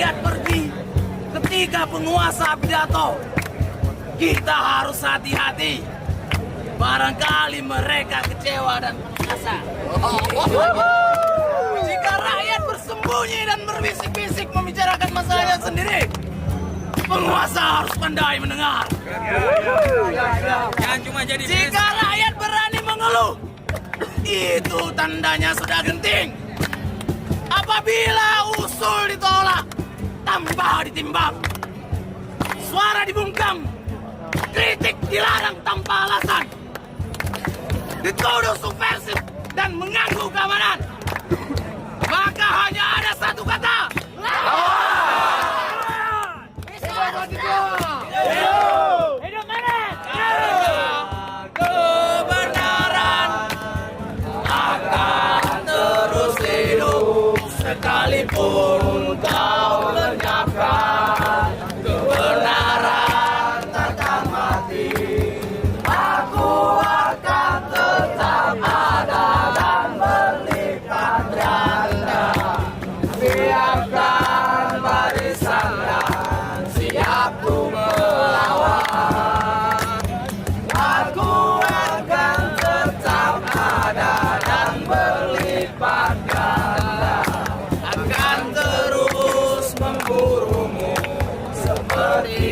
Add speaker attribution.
Speaker 1: rakyat pergi, ketika penguasa pidato, kita harus hati-hati. Barangkali mereka kecewa dan putus asa. Jika rakyat bersembunyi dan berbisik-bisik membicarakan masalahnya sendiri, penguasa harus pandai mendengar.
Speaker 2: Jangan cuma jadi
Speaker 1: Jika rakyat berani mengeluh, itu tandanya sudah genting. Apabila usul ditolak tanpa ditimbang, suara dibungkam, kritik dilarang tanpa alasan, dituduh subversif dan mengganggu keamanan, maka hanya ada satu kata: hidup Menek! Kebenaran akan terus hidup sekalipun kau lenyapkan. Kebenaran takkan mati. Aku akan tetap ada dan berlipat ganda. Biarkan barisannya siap ku melawan. Aku akan tetap ada dan berlipat ganda. Akan terus memburumu seperti